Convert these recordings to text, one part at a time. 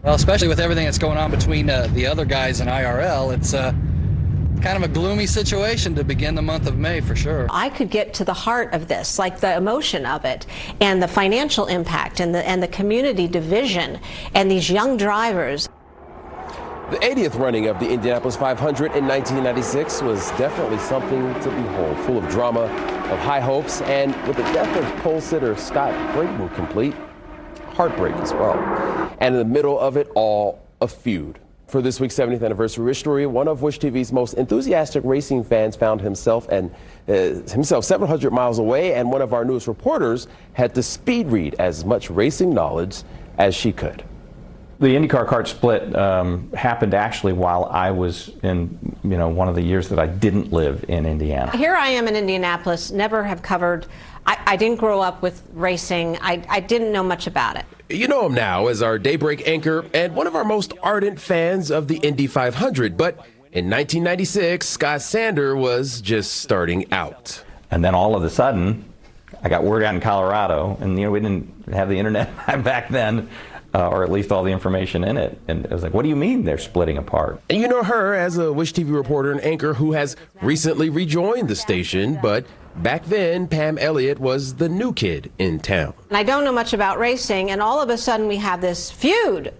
Well, especially with everything that's going on between the other guys in IRL, it's kind of a gloomy situation to begin the month of May, for sure. I could get to the heart of this, like the emotion of it, and the financial impact, and the community division, and these young drivers. The 80th running of the Indianapolis 500 in 1996 was definitely something to behold, full of drama, of high hopes, and with the death of pole sitter Scott Brayton complete, heartbreak as well. And in the middle of it all, a feud. For this week's 70th anniversary WISHStory, one of Wish TV's most enthusiastic racing fans found himself several hundred miles away, and one of our newest reporters had to speed read as much racing knowledge as she could. The IndyCar CART split happened actually while I was in, one of the years that I didn't live in Indiana. Here I am in Indianapolis, never have covered. I didn't grow up with racing. I didn't know much about it. You know him now as our daybreak anchor and one of our most ardent fans of the Indy 500. But in 1996, Scott Sander was just starting out. And then all of a sudden, I got word out in Colorado, and we didn't have the internet back then. Or at least all the information in it. And I was like, what do you mean they're splitting apart? And you know her as a Wish TV reporter and anchor who has recently rejoined the station, but back then, Pam Elliott was the new kid in town. And I don't know much about racing, and all of a sudden we have this feud,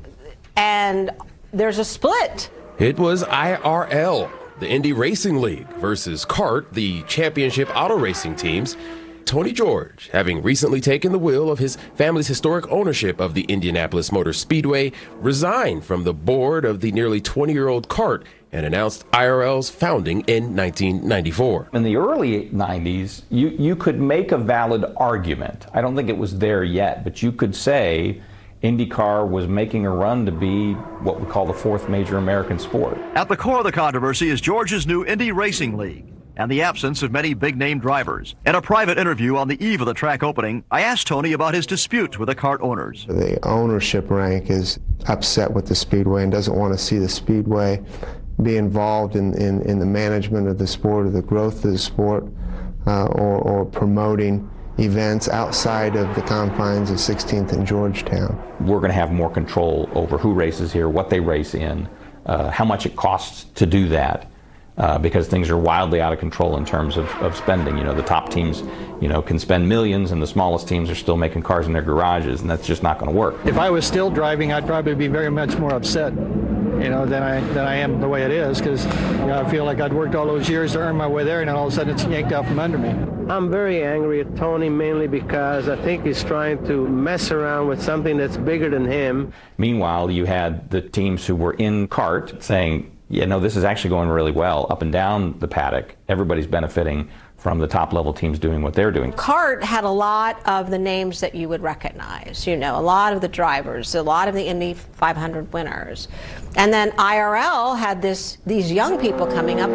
and there's a split. It was IRL, the Indy Racing League, versus CART, the championship auto racing teams. Tony George, having recently taken the wheel of his family's historic ownership of the Indianapolis Motor Speedway, resigned from the board of the nearly 20-year-old CART and announced IRL's founding in 1994. In the early 90s, you could make a valid argument. I don't think it was there yet, but you could say IndyCar was making a run to be what we call the fourth major American sport. At the core of the controversy is George's new Indy Racing League and the absence of many big-name drivers. In a private interview on the eve of the track opening, I asked Tony about his dispute with the CART owners. The ownership rank is upset with the Speedway and doesn't want to see the Speedway be involved in the management of the sport or the growth of the sport or promoting events outside of the confines of 16th and Georgetown. We're going to have more control over who races here, what they race in, how much it costs to do that. Because things are wildly out of control in terms of spending. The top teams, can spend millions, and the smallest teams are still making cars in their garages, and that's just not going to work. If I was still driving, I'd probably be very much more upset, than I am the way it is, because I feel like I'd worked all those years to earn my way there, and then all of a sudden it's yanked out from under me. I'm very angry at Tony, mainly because I think he's trying to mess around with something that's bigger than him. Meanwhile, you had the teams who were in CART saying, this is actually going really well up and down the paddock. Everybody's benefiting from the top level teams doing what they're doing. CART had a lot of the names that you would recognize, a lot of the drivers, a lot of the Indy 500 winners. And then IRL had these young people coming up,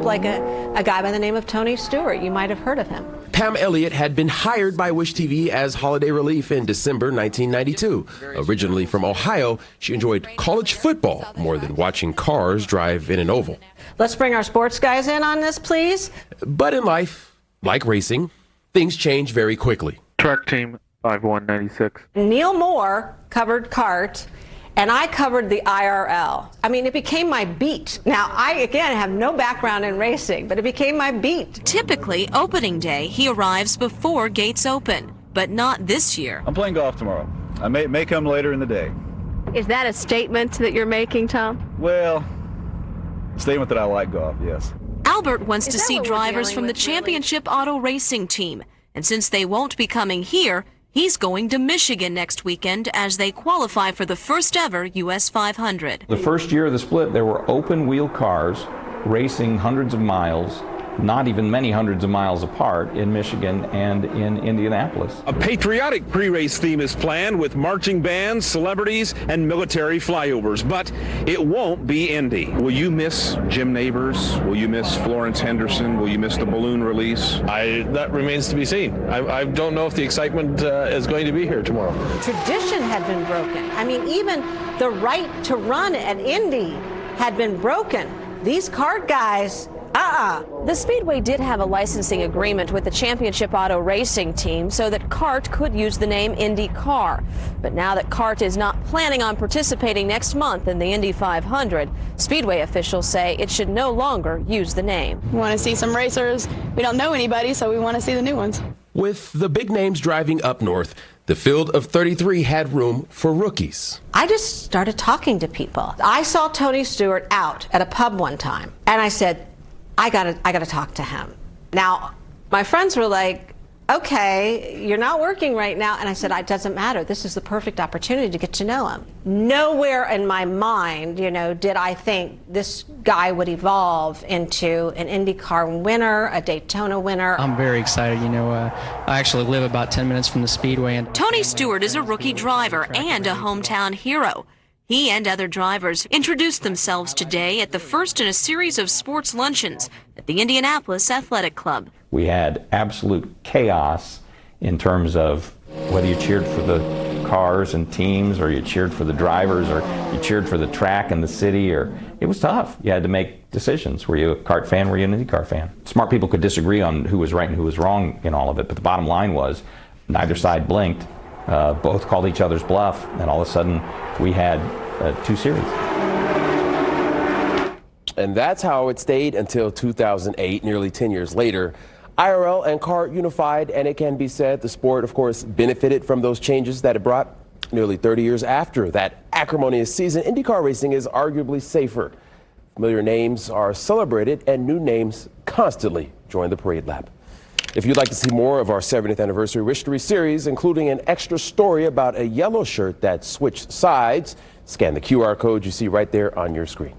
like a guy by the name of Tony Stewart. You might have heard of him. Pam Elliott had been hired by Wish TV as holiday relief in December 1992. Originally from Ohio, she enjoyed college football more than watching cars drive in an oval. Let's bring our sports guys in on this, please. But in life, like racing, things change very quickly. Truck team 5196. Neil Moore covered CART, and I covered the IRL. It became my beat. Now, I, again, have no background in racing, but it became my beat. Typically, opening day, he arrives before gates open, but not this year. I'm playing golf tomorrow. I may come later in the day. Is that a statement that you're making, Tom? Well, statement that I like golf, yes. Albert wants to see drivers from the championship auto racing team, and since they won't be coming here, he's going to Michigan next weekend as they qualify for the first ever US 500. The first year of the split, there were open wheel cars racing hundreds of miles, not even many hundreds of miles apart, in Michigan and in Indianapolis. A patriotic pre-race theme is planned with marching bands, celebrities, and military flyovers, but it won't be Indy. Will you miss Jim Neighbors? Will you miss Florence Henderson? Will you miss the balloon release? That remains to be seen. I don't know if the excitement is going to be here tomorrow. Tradition had been broken. Even the right to run at Indy had been broken. These CART guys, The Speedway did have a licensing agreement with the Championship Auto Racing team so that CART could use the name IndyCar. But now that CART is not planning on participating next month in the Indy 500, Speedway officials say it should no longer use the name. We want to see some racers. We don't know anybody, so we want to see the new ones. With the big names driving up north, the field of 33 had room for rookies. I just started talking to people. I saw Tony Stewart out at a pub one time, and I said, I gotta talk to him. Now, my friends were like, okay, you're not working right now. And I said, it doesn't matter. This is the perfect opportunity to get to know him. Nowhere in my mind, did I think this guy would evolve into an IndyCar winner, a Daytona winner. I'm very excited. I actually live about 10 minutes from the Speedway. And Tony Stewart is a rookie driver and a hometown hero. He and other drivers introduced themselves today at the first in a series of sports luncheons at the Indianapolis Athletic Club. We had absolute chaos in terms of whether you cheered for the cars and teams, or you cheered for the drivers, or you cheered for the track and the city, or it was tough. You had to make decisions. Were you a CART fan? Were you an IndyCar fan? Smart people could disagree on who was right and who was wrong in all of it, but the bottom line was neither side blinked. Both called each other's bluff, and all of a sudden we had 2 series. And that's how it stayed until 2008, nearly 10 years later. IRL and CART unified, and it can be said the sport, of course, benefited from those changes that it brought. Nearly 30 years after that acrimonious season, IndyCar racing is arguably safer. Familiar names are celebrated, and new names constantly join the parade lap. If you'd like to see more of our 70th anniversary WISHStory series, including an extra story about a yellow shirt that switched sides, scan the QR code you see right there on your screen.